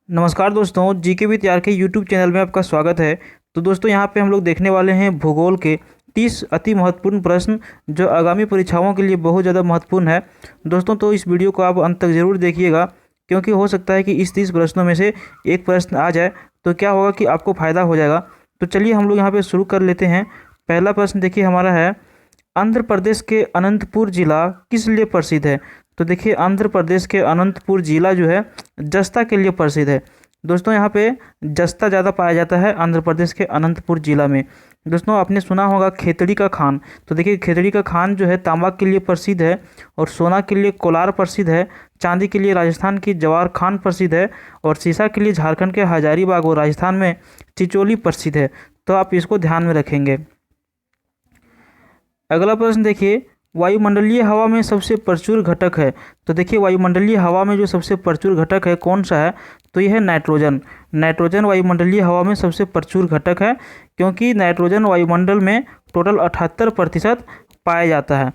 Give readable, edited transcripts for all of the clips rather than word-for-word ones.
नमस्कार दोस्तों, GK with यार के यूट्यूब चैनल में आपका स्वागत है। तो दोस्तों यहाँ पे हम लोग देखने वाले हैं भूगोल के 30 अति महत्वपूर्ण प्रश्न जो आगामी परीक्षाओं के लिए बहुत ज़्यादा महत्वपूर्ण है। दोस्तों तो इस वीडियो को आप अंत तक ज़रूर देखिएगा, क्योंकि हो सकता है कि इस 30 प्रश्नों में से एक प्रश्न आ जाए तो क्या होगा कि आपको फ़ायदा हो जाएगा। तो चलिए हम लोग यहाँ पर शुरू कर लेते हैं। पहला प्रश्न देखिए हमारा है, आंध्र प्रदेश के अनंतपुर जिला किस लिए प्रसिद्ध है। तो देखिए आंध्र प्रदेश के अनंतपुर जिला जो है जस्ता के लिए प्रसिद्ध है। दोस्तों यहाँ पे जस्ता ज़्यादा पाया जाता है आंध्र प्रदेश के अनंतपुर जिला में। दोस्तों आपने सुना होगा खेतड़ी का खान। तो देखिए खेतड़ी का खान जो है तांबा के लिए प्रसिद्ध है, और सोना के लिए कोलार प्रसिद्ध है, चांदी के लिए राजस्थान की जवार खान प्रसिद्ध है, और सीसा के लिए झारखंड के हजारीबाग और राजस्थान में चिचोली प्रसिद्ध है। तो आप इसको ध्यान में रखेंगे। अगला प्रश्न देखिए, वायुमंडलीय हवा में सबसे प्रचुर घटक है। तो देखिए वायुमंडलीय हवा में जो सबसे प्रचुर घटक है कौन सा है, तो यह है नाइट्रोजन। नाइट्रोजन वायुमंडलीय हवा में सबसे प्रचुर घटक है, क्योंकि नाइट्रोजन वायुमंडल में टोटल 78% पाया जाता है।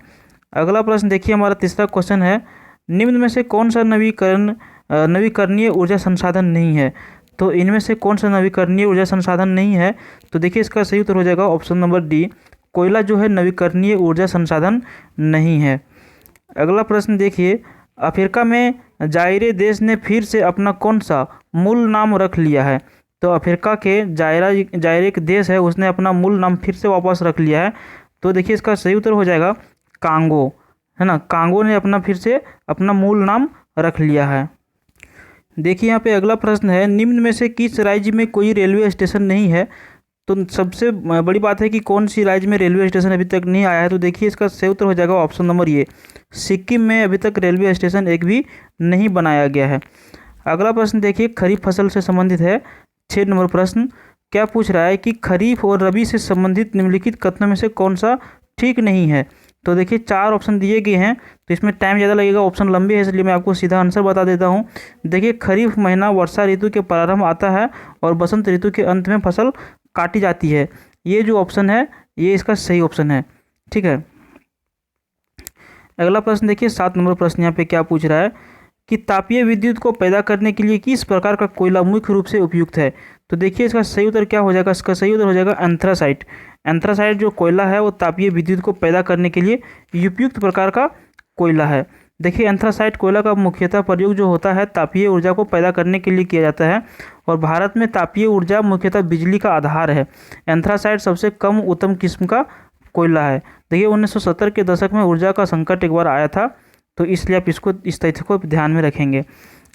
अगला प्रश्न देखिए हमारा तीसरा क्वेश्चन है, निम्न में से कौन सा नवीकरणीय ऊर्जा संसाधन नहीं है। तो इनमें से कौन सा नवीकरणीय ऊर्जा संसाधन नहीं है, तो देखिए इसका सही उत्तर हो जाएगा ऑप्शन नंबर डी, कोयला जो है नवीकरणीय ऊर्जा संसाधन नहीं है। अगला प्रश्न देखिए, अफ्रीका में जायरे देश ने फिर से अपना कौन सा मूल नाम रख लिया है। तो अफ्रीका के जायरे एक देश है, उसने अपना मूल नाम फिर से वापस रख लिया है। तो देखिए इसका सही उत्तर हो जाएगा कांगो, है ना। कांगो ने अपना फिर से अपना मूल नाम रख लिया है। देखिए यहाँ पे अगला प्रश्न है, निम्न में से किस राज्य में कोई रेलवे स्टेशन नहीं है। तो सबसे बड़ी बात है कि कौन सी राज्य में रेलवे स्टेशन अभी तक नहीं आया है। तो देखिए इसका सही उत्तर हो जाएगा ऑप्शन नंबर ए, सिक्किम में अभी तक रेलवे स्टेशन एक भी नहीं बनाया गया है। अगला प्रश्न देखिए खरीफ फसल से संबंधित है। 6 नंबर प्रश्न क्या पूछ रहा है कि खरीफ और रबी से संबंधित निम्नलिखित कथनों में से कौन सा ठीक नहीं है। तो देखिए 4 ऑप्शन दिए गए हैं, तो इसमें टाइम ज़्यादा लगेगा, ऑप्शन लंबे है, इसलिए मैं आपको सीधा आंसर बता देता हूँ। देखिए खरीफ महीना वर्षा ऋतु के प्रारंभ आता है और बसंत ऋतु के अंत में फसल काटी जाती है। ये जो ऑप्शन है ये इसका सही ऑप्शन है, ठीक है। अगला प्रश्न देखिए 7 नंबर प्रश्न यहाँ पे क्या पूछ रहा है कि तापीय विद्युत को पैदा करने के लिए किस प्रकार का कोयला मुख्य रूप से उपयुक्त है। तो देखिए इसका सही उत्तर क्या हो जाएगा, इसका सही उत्तर हो जाएगा एंथ्रासाइट। एंथ्रासाइट जो कोयला है वो तापीय विद्युत को पैदा करने के लिए उपयुक्त प्रकार का कोयला है। देखिए एंथ्रासाइट कोयला का मुख्यतः प्रयोग जो होता है तापीय ऊर्जा को पैदा करने के लिए किया जाता है, और भारत में तापीय ऊर्जा मुख्यतः बिजली का आधार है। एंथ्रासाइट सबसे कम उत्तम किस्म का कोयला है। देखिए 1970 के दशक में ऊर्जा का संकट एक बार आया था, तो इसलिए आप इसको इस तथ्य को ध्यान में रखेंगे।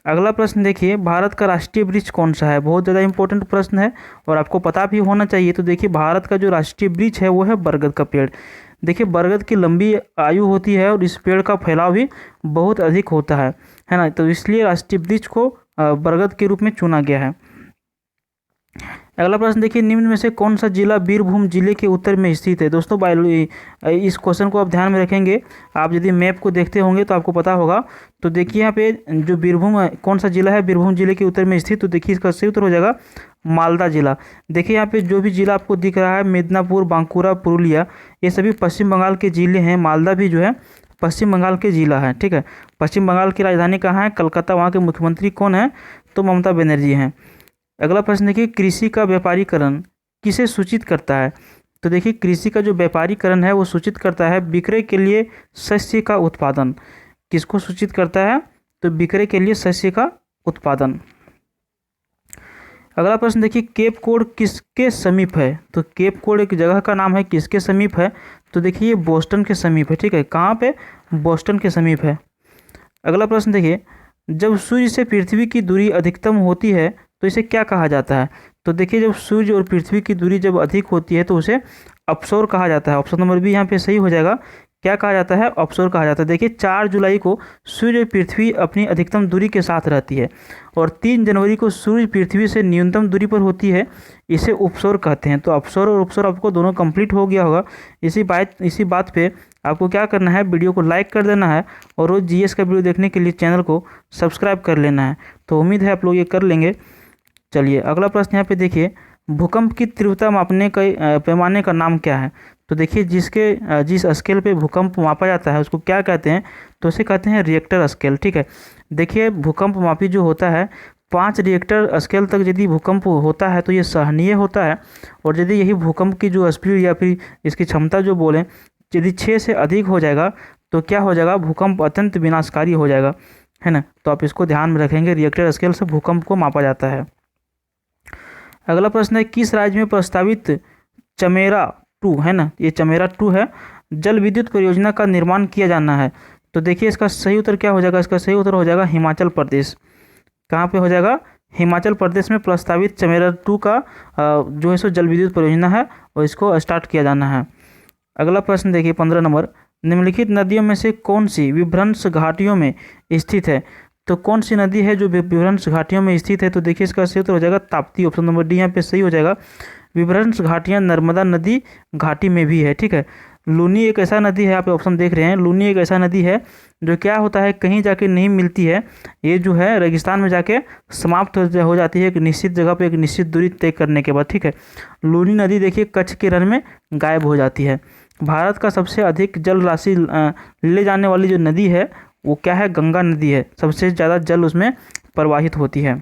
अगला प्रश्न देखिए, भारत का राष्ट्रीय वृक्ष कौन सा है। बहुत ज़्यादा इंपॉर्टेंट प्रश्न है और आपको पता भी होना चाहिए। तो देखिए भारत का जो राष्ट्रीय वृक्ष है वो है बरगद का पेड़। देखिए बरगद की लंबी आयु होती है और इस पेड़ का फैलाव भी बहुत अधिक होता है ना। तो इसलिए राष्ट्रीय वृक्ष को बरगद के रूप में चुना गया है। अगला प्रश्न देखिए, निम्न में से कौन सा जिला बीरभूम जिले के उत्तर में स्थित है। दोस्तों इस क्वेश्चन को आप ध्यान में रखेंगे। आप यदि मैप को देखते होंगे तो आपको पता होगा। तो देखिए यहाँ पे जो बीरभूम कौन सा जिला है बीरभूम जिले के उत्तर में स्थित, तो देखिए इसका सही उत्तर हो जाएगा मालदा जिला। देखिए यहाँ पे जो भी जिला आपको दिख रहा है मिदनापुर, बांकुरा, पुरुलिया, ये सभी पश्चिम बंगाल के जिले हैं। मालदा भी जो है पश्चिम बंगाल के जिला है, ठीक है। पश्चिम बंगाल की राजधानी कहाँ है, कलकत्ता। वहाँ के मुख्यमंत्री कौन है, तो ममता बनर्जी हैं। अगला प्रश्न देखिए, कृषि का व्यापारीकरण किसे सूचित करता है। तो देखिए कृषि का जो व्यापारीकरण है वो सूचित करता है विक्रय के लिए शस्य का उत्पादन। किसको सूचित करता है, तो विक्रय के लिए शस्य का उत्पादन। अगला प्रश्न देखिए, केप कोड किसके समीप है। तो केप कोड एक जगह का नाम है, किसके समीप है, तो देखिए ये बोस्टन के समीप है, ठीक है। कहाँ पे, बोस्टन के समीप है। अगला प्रश्न देखिए, जब सूर्य से पृथ्वी की दूरी अधिकतम होती है तो इसे क्या कहा जाता है। तो देखिए जब सूर्य और पृथ्वी की दूरी जब अधिक होती है तो उसे अपसौर कहा जाता है। ऑप्शन नंबर बी यहाँ पे सही हो जाएगा। क्या कहा जाता है, अपसौर कहा जाता है। देखिए 4 जुलाई को सूर्य पृथ्वी अपनी अधिकतम दूरी के साथ रहती है, और 3 जनवरी को सूर्य पृथ्वी से न्यूनतम दूरी पर होती है। इसे उपसौर कहते हैं। तो अपसौर और उपसौर आपको दोनों कंप्लीट हो गया होगा। इसी बात पे आपको क्या करना है, वीडियो को लाइक कर देना है, और रोज़ जीएस का वीडियो देखने के लिए चैनल को सब्सक्राइब कर लेना है। तो उम्मीद है आप लोग ये कर लेंगे। चलिए अगला प्रश्न यहाँ पे देखिए, भूकंप की तीव्रता मापने का पैमाने का नाम क्या है। तो देखिए जिस स्केल पे भूकंप मापा जाता है उसको क्या कहते हैं, तो उसे कहते हैं रिएक्टर स्केल, ठीक है। देखिए भूकंप मापी जो होता है 5 रिएक्टर स्केल तक यदि भूकंप होता है तो ये सहनीय होता है, और यदि यही भूकंप की जो स्पीड या फिर इसकी क्षमता जो बोलें यदि 6 से अधिक हो जाएगा तो क्या हो जाएगा, भूकंप अत्यंत विनाशकारी हो जाएगा, है ना। तो आप इसको ध्यान में रखेंगे, रिएक्टर स्केल से भूकंप को मापा जाता है। अगला प्रश्न है, किस राज्य में प्रस्तावित चमेरा 2, है ना, ये चमेरा 2 है, जल विद्युत परियोजना का निर्माण किया जाना है। तो देखिए इसका सही उत्तर क्या हो जाएगा, इसका सही उत्तर हो जाएगा हिमाचल प्रदेश। कहाँ पे हो जाएगा, हिमाचल प्रदेश में प्रस्तावित चमेरा 2 का जो है सो जल विद्युत परियोजना है और इसको स्टार्ट किया जाना है। अगला प्रश्न देखिए 15 नंबर, निम्नलिखित नदियों में से कौन सी विभ्रंश घाटियों में स्थित है। तो कौन सी नदी है जो विभ्रंश घाटियों में स्थित है, तो देखिए इसका सही उत्तर हो जाएगा ताप्ती। ऑप्शन नंबर डी यहाँ पे सही हो जाएगा। विभ्रंश घाटियाँ नर्मदा नदी घाटी में भी है, ठीक है। लूनी एक ऐसा नदी है, आप ऑप्शन देख रहे हैं, लूनी एक ऐसा नदी है जो क्या होता है, कहीं जाके नहीं मिलती है, ये जो है रेगिस्तान में जाके समाप्त हो जाती है एक निश्चित जगह पे, एक निश्चित दूरी तय करने के बाद, ठीक है। लूनी नदी देखिए कच्छ के रण में गायब हो जाती है। भारत का सबसे अधिक जल राशि ले जाने वाली जो नदी है वो क्या है, गंगा नदी है, सबसे ज़्यादा जल उसमें प्रवाहित होती है।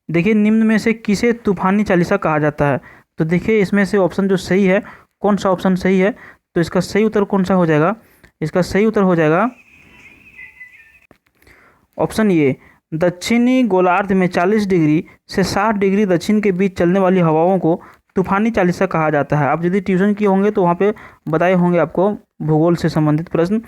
देखिए निम्न में से किसे तूफानी चालीसा कहा जाता है। तो देखिए इसमें से ऑप्शन जो सही है, कौन सा ऑप्शन सही है, तो इसका सही उत्तर कौन सा हो जाएगा, इसका सही उत्तर हो जाएगा ऑप्शन ए, दक्षिणी गोलार्ध में 40 डिग्री से 60 डिग्री दक्षिण के बीच चलने वाली हवाओं को तूफानी चालीसा कहा जाता है। आप यदि ट्यूशन किए होंगे तो वहाँ पे बताए होंगे आपको भूगोल से संबंधित प्रश्न।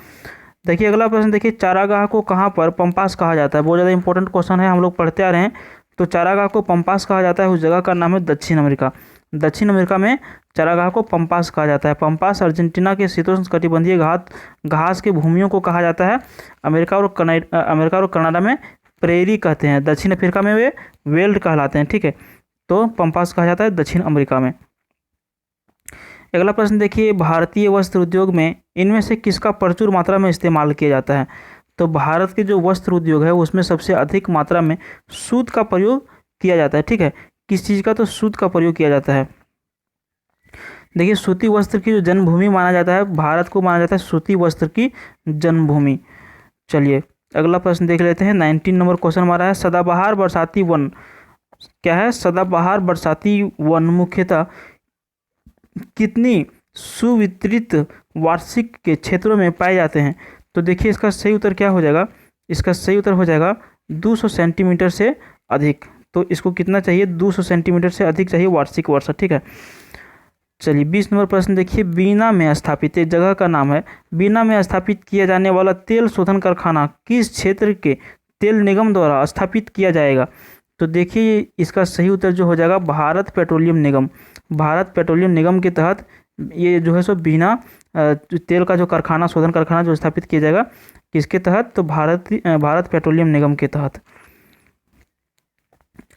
देखिए अगला प्रश्न देखिए, चारागाह को कहाँ पर पंपास कहा जाता है। बहुत ज़्यादा इंपॉर्टेंट क्वेश्चन है, हम लोग पढ़ते आ रहे हैं। तो चारागाह को पंपास कहा जाता है, उस जगह का नाम है दक्षिण अमेरिका। दक्षिण अमेरिका में चारागाह को पंपास कहा जाता है। पंपास अर्जेंटीना के शीतोष्णकटिबंधीय घास के भूमियों को कहा जाता है। अमेरिका और कनाडा में प्रेरी कहते हैं। दक्षिण अफ्रीका में वे वेल्ड कहलाते हैं, ठीक है। तो पंपास कहा जाता है दक्षिण अमेरिका में। अगला प्रश्न देखिए, भारतीय वस्त्र उद्योग में इनमें से किसका प्रचुर मात्रा में इस्तेमाल किया जाता है। तो भारत के जो वस्त्र उद्योग है उसमें सबसे अधिक मात्रा में सूत का प्रयोग किया जाता है, ठीक है। किस चीज़ का, तो सूत का प्रयोग किया जाता है। देखिए सूती वस्त्र की जो जन्मभूमि माना जाता है, भारत को माना जाता है सूती वस्त्र की जन्मभूमि। चलिए अगला प्रश्न देख लेते हैं। 19 नंबर क्वेश्चन हमारा है, सदाबहार बरसाती वन क्या है। सदाबहार बरसाती वन मुख्यतः कितनी सुवितरित वार्षिक के क्षेत्रों में पाए जाते हैं। तो देखिए इसका सही उत्तर क्या हो जाएगा, इसका सही उत्तर हो जाएगा 200 सेंटीमीटर से अधिक। तो इसको कितना चाहिए, 200 सेंटीमीटर से अधिक चाहिए वार्षिक वर्षा, ठीक है। चलिए 20 नंबर प्रश्न देखिए, बीना में स्थापित, एक जगह का नाम है, बीना में स्थापित किया जाने वाला तेल शोधन कारखाना किस क्षेत्र के तेल निगम द्वारा स्थापित किया जाएगा। तो देखिए इसका सही उत्तर जो हो जाएगा भारत पेट्रोलियम निगम। भारत पेट्रोलियम निगम के तहत ये जो है सो बीना तेल का जो कारखाना, शोधन कारखाना जो स्थापित किया जाएगा, किसके तहत, तो भारत पेट्रोलियम निगम के तहत।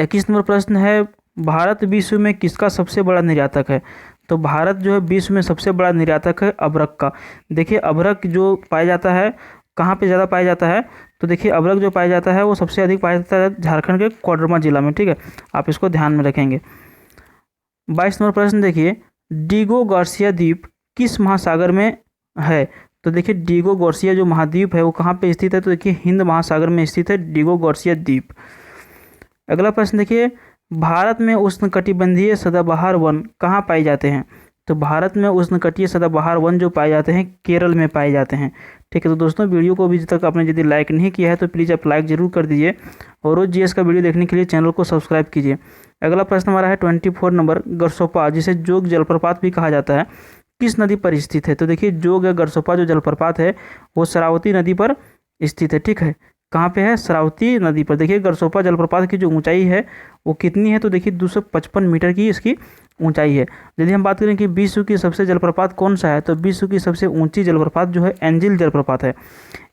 21 नंबर प्रश्न है, भारत विश्व में किसका सबसे बड़ा निर्यातक है। तो भारत जो है विश्व में सबसे बड़ा निर्यातक है अभ्रक का। देखिए अभ्रक जो पाया जाता है कहाँ पे ज़्यादा पाया जाता है, तो देखिए अभ्रक जो पाया जाता है वो सबसे अधिक पाया जाता है झारखंड के कोडरमा जिला में, ठीक है। आप इसको ध्यान में रखेंगे। 22 नंबर प्रश्न देखिए, डीगो गार्सिया द्वीप किस महासागर में है। तो देखिए डीगो गार्सिया जो महाद्वीप है वो कहाँ पे स्थित है, तो देखिए हिंद महासागर में स्थित है डीगो गार्सिया द्वीप। अगला प्रश्न देखिए, भारत में उष्णकटिबंधीय सदाबहार वन कहाँ पाए जाते हैं। तो भारत में उष्णकटिबंधीय सदाबहार वन जो पाए जाते हैं केरल में पाए जाते हैं, ठीक है। तो दोस्तों वीडियो को अभी तक आपने यदि लाइक नहीं किया है तो प्लीज़ आप लाइक जरूर कर दीजिए और रोज जीएस का वीडियो देखने के लिए चैनल को सब्सक्राइब कीजिए। अगला प्रश्न हमारा है 24 नंबर, गरसोपा जिसे जोग जलप्रपात भी कहा जाता है किस नदी पर स्थित है। तो देखिए जोग या गरसोपा जो जलप्रपात है वो शरावती नदी पर स्थित है, ठीक है। कहाँ पे है, शरावती नदी पर। देखिए गरसोपा जलप्रपात की जो ऊंचाई है वो कितनी है, तो देखिए 255 मीटर की इसकी ऊंचाई है। यदि हम बात करें कि विश्व की सबसे जलप्रपात कौन सा है, तो विश्व की सबसे ऊंची जलप्रपात जो है एंजिल जलप्रपात है।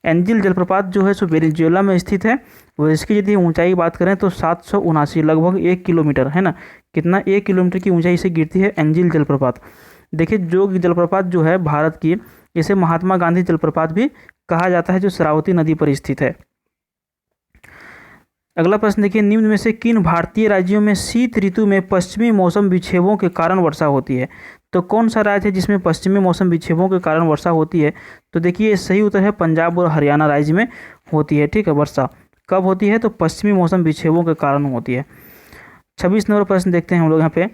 एंजिल जलप्रपात जो है सो वेनेजुएला में स्थित है। वो इसकी यदि ऊंचाई बात करें तो 779 लगभग 1 किलोमीटर, है ना। कितना, 1 किलोमीटर की ऊंचाई से गिरती है एंजिल जलप्रपात। देखिए जोग जलप्रपात जो है भारत की, इसे महात्मा गांधी जलप्रपात भी कहा जाता है जो शरावती नदी पर स्थित है। अगला प्रश्न देखिए, निम्न में से किन भारतीय राज्यों में शीत ऋतु में पश्चिमी मौसम विक्षेपों के कारण वर्षा होती है। तो कौन सा राज्य है जिसमें पश्चिमी मौसम विक्षेपों के कारण वर्षा होती है। तो देखिए सही उत्तर है पंजाब और हरियाणा राज्य में होती है, ठीक है, वर्षा। कब होती है? तो पश्चिमी मौसम विक्षेपों के कारण होती है। 26 नंबर प्रश्न देखते हैं हम लोग यहाँ पे।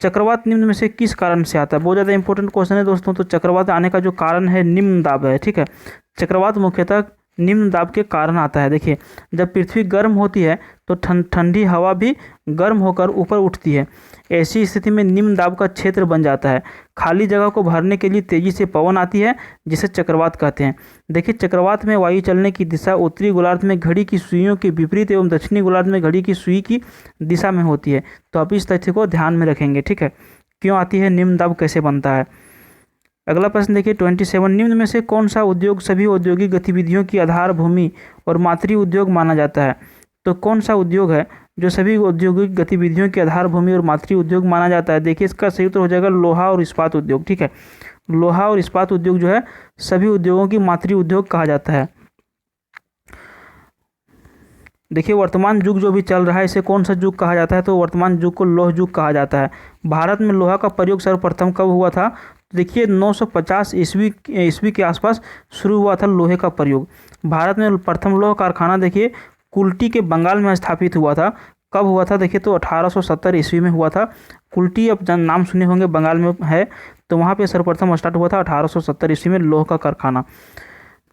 चक्रवात निम्न में से किस कारण से आता है? बहुत ज़्यादा इंपॉर्टेंट क्वेश्चन है दोस्तों। तो चक्रवात आने का जो कारण है निम्न दाब है, ठीक है। चक्रवात मुख्यतः निम्न दाब के कारण आता है। देखिए, जब पृथ्वी गर्म होती है तो ठंडी हवा भी गर्म होकर ऊपर उठती है। ऐसी स्थिति में निम्न दाब का क्षेत्र बन जाता है। खाली जगह को भरने के लिए तेजी से पवन आती है, जिसे चक्रवात कहते हैं। देखिए, चक्रवात में वायु चलने की दिशा उत्तरी गोलार्ध में घड़ी की सुइयों के विपरीत एवं दक्षिणी गोलार्ध में घड़ी की सुई की दिशा में होती है। तो आप इस तथ्य को ध्यान में रखेंगे, ठीक है। क्यों आती है निम्न दाब, कैसे बनता है? अगला प्रश्न देखिए 27। निम्न में से कौन सा उद्योग सभी औद्योगिक गतिविधियों की आधार भूमि और मातृ उद्योग माना जाता है? तो कौन सा उद्योग है जो सभी औद्योगिक गतिविधियों की आधार भूमि और मातृ उद्योग माना जाता है? देखिए, इसका सही उत्तर हो जाएगा लोहा और इस्पात उद्योग, ठीक है। लोहा और इस्पात उद्योग जो है सभी उद्योगों की मातृ उद्योग कहा जाता है। देखिए, वर्तमान युग जो भी चल रहा है इसे कौन सा युग कहा जाता है? तो वर्तमान युग को लौह युग कहा जाता है। भारत में लोहा का प्रयोग सर्वप्रथम कब हुआ था? देखिए, 950 ईस्वी के आसपास शुरू हुआ था लोहे का प्रयोग। भारत में प्रथम लोह कारखाना देखिए कुल्टी के बंगाल में स्थापित हुआ था। कब हुआ था? देखिए, तो 1870 ईस्वी में हुआ था। कुल्टी, अब नाम सुने होंगे, बंगाल में है, तो वहाँ पे सर्वप्रथम स्टार्ट हुआ था 1870 ईस्वी में लोह का कारखाना।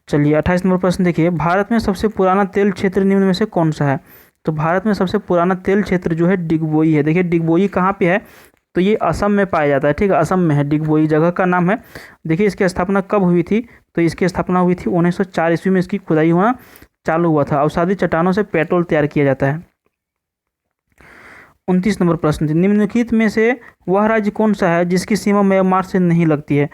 चलिए 28 नंबर प्रश्न देखिए। भारत में सबसे पुराना तेल क्षेत्र निम्न में से कौन सा है? तो भारत में सबसे पुराना तेल क्षेत्र जो है डिगबोई है। देखिए, डिगबोई कहाँ पे है? तो ये असम में पाया जाता है, ठीक है। असम में है, डिगबोई जगह का नाम है। देखिए, इसकी स्थापना कब हुई थी? तो इसकी स्थापना हुई थी 1904 ईस्वी में। इसकी खुदाई होना चालू हुआ था। अवसादी चट्टानों से पेट्रोल तैयार किया जाता है। 29 नंबर प्रश्न, निम्नलिखित में से वह राज्य कौन सा है जिसकी सीमा म्यांमार से नहीं लगती है?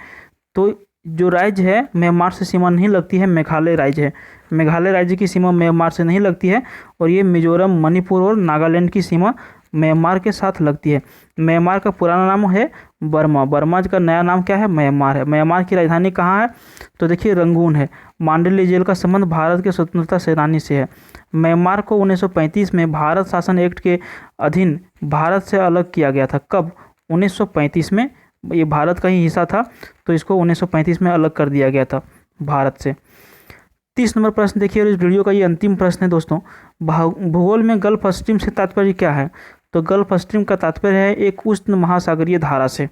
तो जो राज्य है म्यांमार से सीमा नहीं लगती है, मेघालय राज्य है। मेघालय राज्य की सीमा म्यांमार से नहीं लगती है, और ये मिजोरम, मणिपुर और नागालैंड की सीमा म्यांमार के साथ लगती है। म्यांमार का पुराना नाम है बर्मा। बर्मा का नया नाम क्या है? म्यांमार है। म्यांमार की राजधानी कहाँ है? तो देखिए, रंगून है। मांडली जेल का संबंध भारत के स्वतंत्रता सेनानी से है। म्यांमार को 1935 में भारत शासन एक्ट के अधीन भारत से अलग किया गया था। कब? 1935 में। ये भारत का ही हिस्सा था, तो इसको 1935 में अलग कर दिया गया था भारत से। 30 नंबर प्रश्न देखिए, और इस वीडियो का ये अंतिम प्रश्न है दोस्तों। भूगोल में गल्फ स्ट्रीम से तात्पर्य क्या है? तो गल्फ स्ट्रीम का तात्पर्य है एक उष्ण महासागरीय धारा से।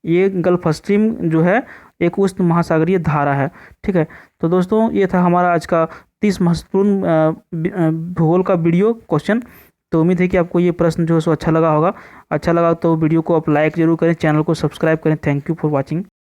ये गल्फ स्ट्रीम जो है एक उष्ण महासागरीय धारा है, ठीक है। तो दोस्तों, ये था हमारा आज का 30 महत्वपूर्ण भूगोल का वीडियो क्वेश्चन। तो उम्मीद है कि आपको ये प्रश्न जो है सो अच्छा लगा होगा। अच्छा लगा तो वीडियो को आप लाइक जरूर करें, चैनल को सब्सक्राइब करें। Thank you for watching.